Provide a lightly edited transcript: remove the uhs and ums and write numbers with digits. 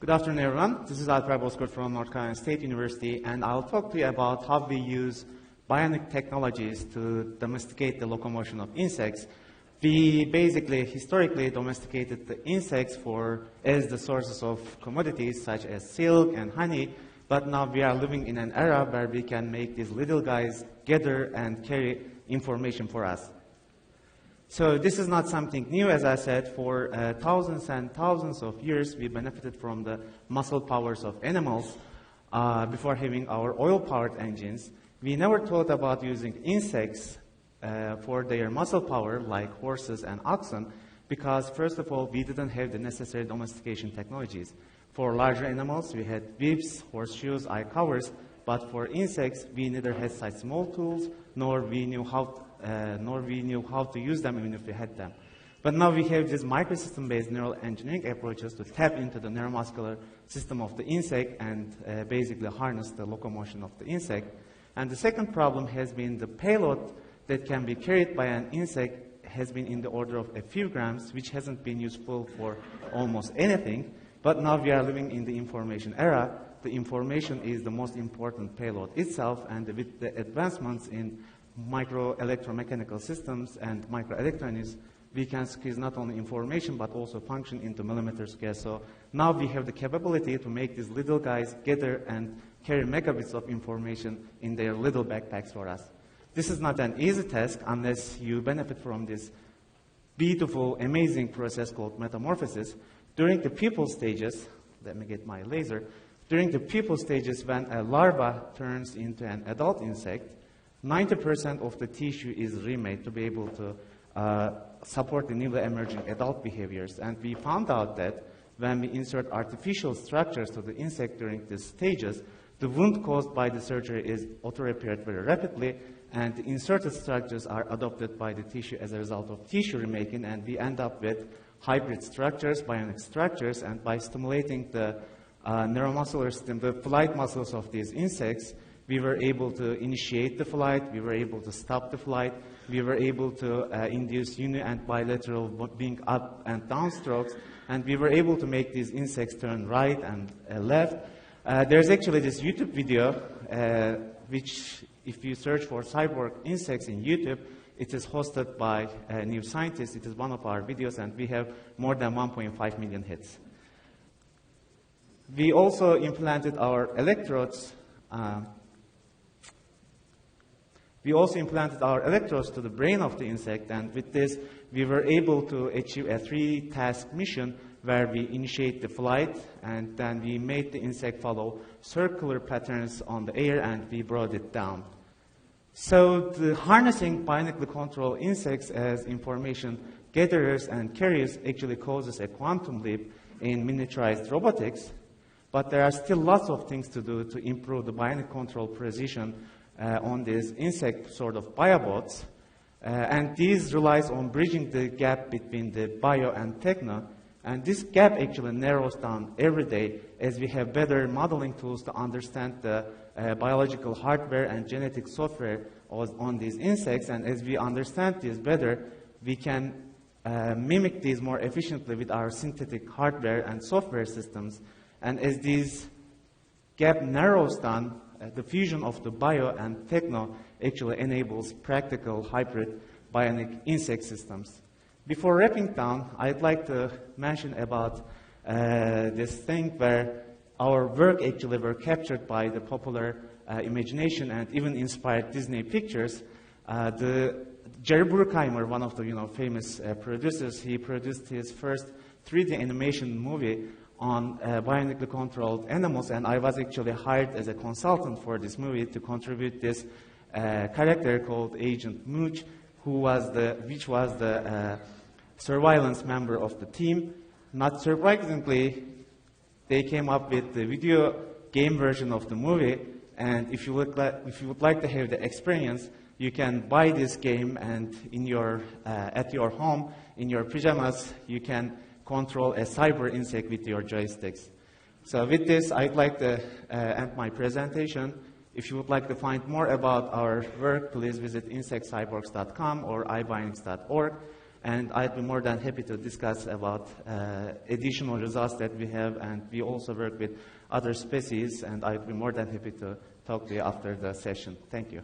Good afternoon, everyone. This is Alper Bozkurt from North Carolina State University, and I'll talk to you about how we use bionic technologies to domesticate the locomotion of insects. We basically, historically, domesticated the insects as the sources of commodities such as silk and honey, but now we are living in an era where we can make these little guys gather and carry information for us. So this is not something new, as I said. For thousands and thousands of years, we benefited from the muscle powers of animals before having our oil-powered engines. We never thought about using insects for their muscle power, like horses and oxen, because first of all, we didn't have the necessary domestication technologies. For larger animals, we had whips, horseshoes, eye covers, but for insects, we neither had such small tools, nor we knew how to use them even if we had them. But now we have these microsystem-based neural engineering approaches to tap into the neuromuscular system of the insect and basically harness the locomotion of the insect. And the second problem has been the payload that can be carried by an insect has been in the order of a few grams, which hasn't been useful for almost anything. But now we are living in the information era. The information is the most important payload itself, and with the advancements in microelectromechanical systems and microelectronics, we can squeeze not only information but also function into millimeter scale. So now we have the capability to make these little guys gather and carry megabits of information in their little backpacks for us. This is not an easy task unless you benefit from this beautiful, amazing process called metamorphosis. During the pupal stages, let me get my laser. During the pupal stages, when a larva turns into an adult insect, 90% of the tissue is remade to be able to support the newly emerging adult behaviors. And we found out that when we insert artificial structures to the insect during these stages, the wound caused by the surgery is auto-repaired very rapidly, and the inserted structures are adopted by the tissue as a result of tissue remaking, and we end up with hybrid structures, bionic structures, and by stimulating the neuromuscular system, the flight muscles of these insects, we were able to initiate the flight, we were able to stop the flight, we were able to induce uni and bilateral being up and down strokes, and we were able to make these insects turn right and left. There's actually this YouTube video, which if you search for cyborg insects in YouTube, it is hosted by New Scientist. It is one of our videos, and we have more than 1.5 million hits. We also implanted our electrodes to the brain of the insect, and with this, we were able to achieve a 3-task mission where we initiate the flight, and then we made the insect follow circular patterns on the air, and we brought it down. So the harnessing bionically controlled insects as information gatherers and carriers actually causes a quantum leap in miniaturized robotics, but there are still lots of things to do to improve the bionic control precision on these insect sort of biobots, and these relies on bridging the gap between the bio and techno, and this gap actually narrows down every day as we have better modeling tools to understand the biological hardware and genetic software on these insects, and as we understand this better, we can mimic these more efficiently with our synthetic hardware and software systems, and as this gap narrows down, the fusion of the bio and techno actually enables practical hybrid bionic insect systems. Before wrapping down, I'd like to mention about this thing where our work actually were captured by the popular imagination and even inspired Disney pictures. Jerry Bruckheimer, one of the famous producers, he produced his first 3D animation movie on bionically controlled animals, and I was actually hired as a consultant for this movie to contribute this character called Agent Mooch, which was the surveillance member of the team. Not surprisingly, they came up with the video game version of the movie, and if you would like to have the experience, you can buy this game, and at your home, in your pajamas, you can control a cyber insect with your joysticks. So with this, I'd like to end my presentation. If you would like to find more about our work, please visit insectcyborgs.com or iBionics.org. And I'd be more than happy to discuss about additional results that we have, and we also work with other species, and I'd be more than happy to talk to you after the session. Thank you.